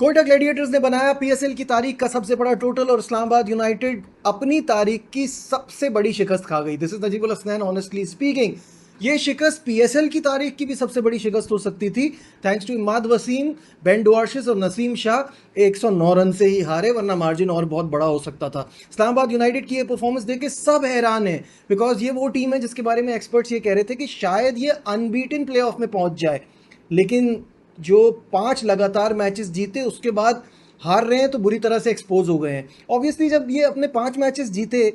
Quetta Gladiators ने बनाया PSL की तारीख का सबसे बड़ा टोटल और इस्लामाबाद यूनाइटेड अपनी तारीख की सबसे बड़ी शिकस्त खा गई। This is Najibul Hasnain honestly speaking. ये शिकस्त पीएसएल की तारीख की भी सबसे बड़ी शिकस्त हो सकती थी। Thanks to Imad Wasim, Ben Dwarshuis और नसीम शाह 109 रन से ही हारे, वरना मार्जिन और बहुत बड़ा हो सकता था। इस्लामाबाद यूनाइटेड की ये परफॉर्मेंस देख के सब हैरान है, बिकॉज ये वो टीम है जिसके बारे में एक्सपर्ट्स ये कह रहे थे कि शायद ये अनबीटन प्लेऑफ में पहुंच जाए, लेकिन जो 5 लगातार मैचेस जीते उसके बाद हार रहे हैं तो बुरी तरह से एक्सपोज हो गए हैं। ऑब्वियसली जब ये अपने 5 मैचेस जीते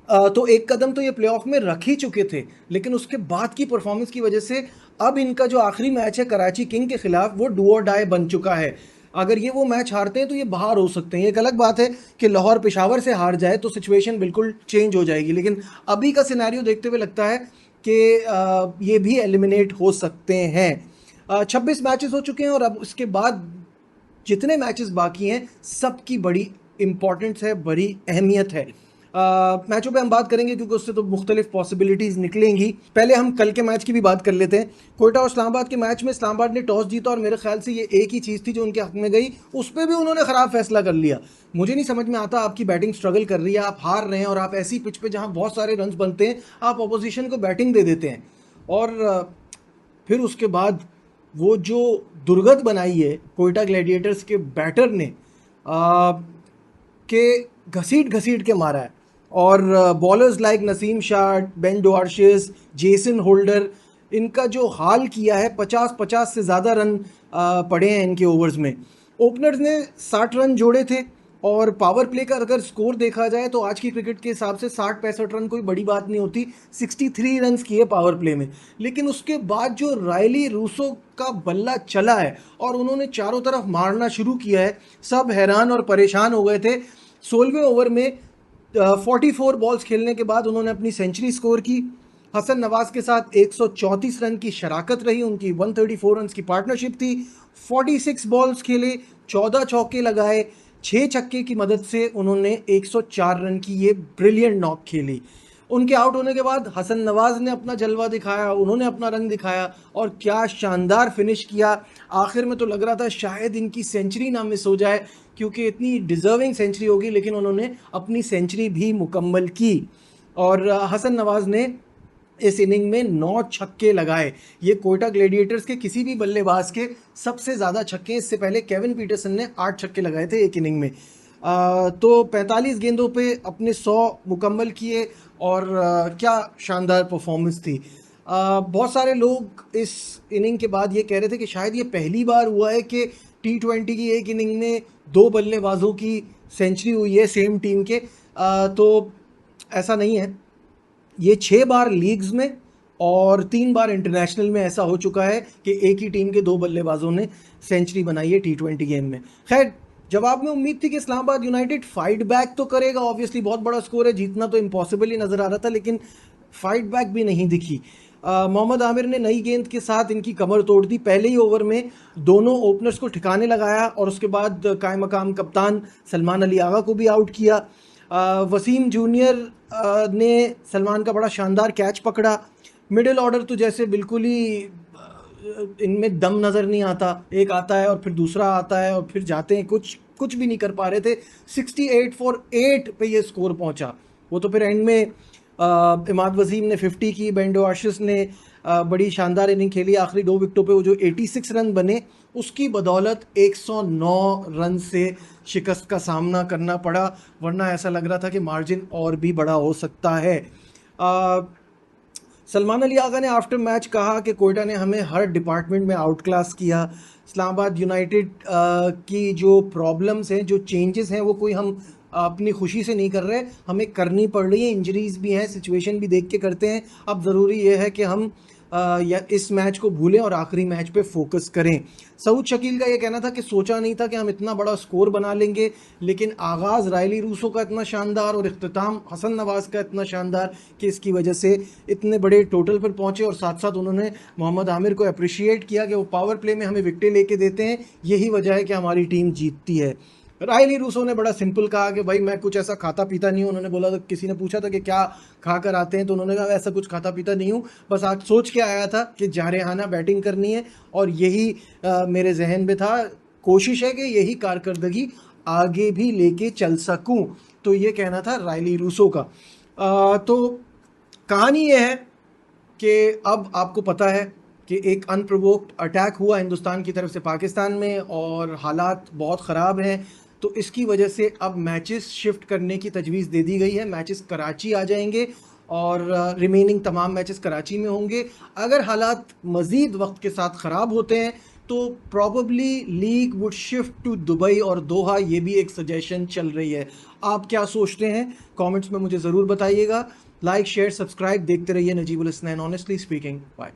तो एक कदम तो ये प्लेऑफ में रख ही चुके थे, लेकिन उसके बाद की परफॉर्मेंस की वजह से अब इनका जो आखिरी मैच है कराची किंग के खिलाफ वो डू और डाई बन चुका है। अगर ये वो मैच हारते हैं तो ये बाहर हो सकते हैं। एक अलग बात है कि लाहौर पेशावर से हार जाए तो सिचुएशन बिल्कुल चेंज हो जाएगी, लेकिन अभी का सिनेरियो देखते हुए लगता है कि ये भी एलिमिनेट हो सकते हैं। 26 मैचेस हो चुके हैं और अब उसके बाद जितने मैचेस बाकी हैं सबकी बड़ी इंपॉर्टेंस है, बड़ी अहमियत है। मैचों पे हम बात करेंगे क्योंकि उससे तो मुख्तलिफ पॉसिबिलिटीज़ निकलेंगी। पहले हम कल के मैच की भी बात कर लेते हैं। कोयटा और इस्लामाबाद के मैच में इस्लामाबाद ने टॉस जीता और मेरे ख्याल से ये एक ही चीज़ थी जो उनके हक में गई, उस पर भी उन्होंने ख़राब फैसला कर लिया। मुझे नहीं समझ में आता, आपकी बैटिंग स्ट्रगल कर रही है, आप हार रहे हैं और आप ऐसी पिच पे जहाँ बहुत सारे रन बनते हैं आप अपोजिशन को बैटिंग दे देते हैं। और फिर उसके बाद वो जो दुर्गत बनाई है कोयटा ग्लैडिएटर्स के बैटर ने, के घसीट घसीट के मारा है। और bowlers like Naseem Shah, Ben Dwarshuis, Jason Holder, इनका जो हाल किया है, 50-50 से ज़्यादा रन पड़े हैं इनके ओवर्स में। ओपनर्स ने 60 रन जोड़े थे और पावर प्ले का अगर स्कोर देखा जाए तो आज की क्रिकेट के हिसाब से 60-65 रन कोई बड़ी बात नहीं होती। 63 रन किए पावर प्ले में, लेकिन उसके बाद जो रायली रूसो का बल्ला चला है और उन्होंने चारों तरफ मारना शुरू किया है, सब हैरान और परेशान हो गए थे। 16वें ओवर में 44 बॉल्स खेलने के बाद उन्होंने अपनी सेंचुरी स्कोर की। हसन नवाज के साथ 134 रन की शराकत रही, उनकी 134 रन की पार्टनरशिप थी। 46 बॉल्स खेले, 14 चौके लगाए, 6 छक्के की मदद से उन्होंने 104 रन की ये ब्रिलियंट नॉक खेली। उनके आउट होने के बाद हसन नवाज ने अपना जलवा दिखाया, उन्होंने अपना रंग दिखाया और क्या शानदार फिनिश किया। आखिर में तो लग रहा था शायद इनकी सेंचुरी ना मिस हो जाए क्योंकि इतनी डिजर्विंग सेंचुरी होगी, लेकिन उन्होंने अपनी सेंचुरी भी मुकम्मल की। और हसन नवाज ने इस इनिंग में 9 छक्के लगाए। ये कोयटा ग्लैडिएटर्स के किसी भी बल्लेबाज के सबसे ज़्यादा छक्के। इससे पहले केविन पीटरसन ने 8 छक्के लगाए थे एक इनिंग में। तो 45 गेंदों पे अपने 100 मुकम्मल किए और क्या शानदार परफॉर्मेंस थी। बहुत सारे लोग इस इनिंग के बाद ये कह रहे थे कि शायद ये पहली बार हुआ है कि T20 की एक इनिंग में 2 बल्लेबाजों की सेंचुरी हुई है सेम टीम के। तो ऐसा नहीं है, ये 6 बार लीग्स में और 3 बार इंटरनेशनल में ऐसा हो चुका है कि एक ही टीम के 2 बल्लेबाजों ने सेंचुरी बनाई है T20 गेम में। खैर, जवाब में उम्मीद थी कि इस्लामाबाद यूनाइटेड फाइट बैक तो करेगा। ऑब्वियसली बहुत बड़ा स्कोर है, जीतना तो इम्पॉसिबल ही नज़र आ रहा था, लेकिन फाइट बैक भी नहीं दिखी। मोहम्मद आमिर ने नई गेंद के साथ इनकी कमर तोड़ दी। पहले ही ओवर में दोनों ओपनर्स को ठिकाने लगाया और उसके बाद कायम मकाम कप्तान सलमान अली आगा को भी आउट किया। वसीम जूनियर ने सलमान का बड़ा शानदार कैच पकड़ा। मिडिल ऑर्डर तो जैसे बिल्कुल ही इनमें दम नज़र नहीं आता, एक आता है और फिर दूसरा आता है और फिर जाते हैं, कुछ भी नहीं कर पा रहे थे। 68 फॉर 8 पे ये स्कोर पहुंचा। वो तो फिर एंड में इमाद वसीम ने 50 की, बेन डुआर्शिस ने बड़ी शानदार इनिंग खेली। आखिरी 2 विकेटों पे वो जो 86 रन बने, उसकी बदौलत 109 रन से शिकस्त का सामना करना पड़ा, वरना ऐसा लग रहा था कि मार्जिन और भी बड़ा हो सकता है। सलमान अली आगा ने आफ्टर मैच कहा कि कोयटा ने हमें हर डिपार्टमेंट में आउट क्लास किया। इस्लामाबाद यूनाइटेड की जो प्रॉब्लम्स हैं, जो चेंजेस हैं, वो कोई हम अपनी खुशी से नहीं कर रहे, हमें करनी पड़ रही है। इंजरीज भी हैं, सिचुएशन भी देख के करते हैं। अब ज़रूरी ये है कि हम या इस मैच को भूलें और आखिरी मैच पे फोकस करें। सऊद शकील का ये कहना था कि सोचा नहीं था कि हम इतना बड़ा स्कोर बना लेंगे, लेकिन आगाज़ रायली रूसो का इतना शानदार और इख्तिताम हसन नवाज का इतना शानदार कि इसकी वजह से इतने बड़े टोटल पर पहुंचे। और साथ साथ उन्होंने मोहम्मद आमिर को अप्रिशिएट किया कि वो पावर प्ले में हमें विकेटें लेके देते हैं, यही वजह है कि हमारी टीम जीतती है। रायली रूसो ने बड़ा सिंपल कहा कि भाई मैं कुछ ऐसा खाता पीता नहीं हूँ। उन्होंने बोला, तो किसी ने पूछा था कि क्या खा कर आते हैं, तो उन्होंने कहा ऐसा कुछ खाता पीता नहीं हूँ, बस आज सोच के आया था कि जारहाना बैटिंग करनी है और यही मेरे जहन में था। कोशिश है कि यही कारकर्दगी आगे भी लेके चल सकूं। तो ये कहना था रायली रूसो का। तो कहानी ये है कि अब आपको पता है कि एक अनप्रोवोक्ड अटैक हुआ हिंदुस्तान की तरफ से पाकिस्तान में और हालात बहुत ख़राब हैं। तो इसकी वजह से अब मैचेस शिफ्ट करने की तजवीज़ दे दी गई है। मैचेस कराची आ जाएंगे और रिमेनिंग तमाम मैचेस कराची में होंगे। अगर हालात मज़ीद वक्त के साथ ख़राब होते हैं तो probably league would shift to Dubai और दोहा। ये भी एक सजेशन चल रही है। आप क्या सोचते हैं कमेंट्स में मुझे ज़रूर बताइएगा। लाइक शेयर सब्सक्राइब देखते रहिए Najibul Hasnain honestly speaking. Bye.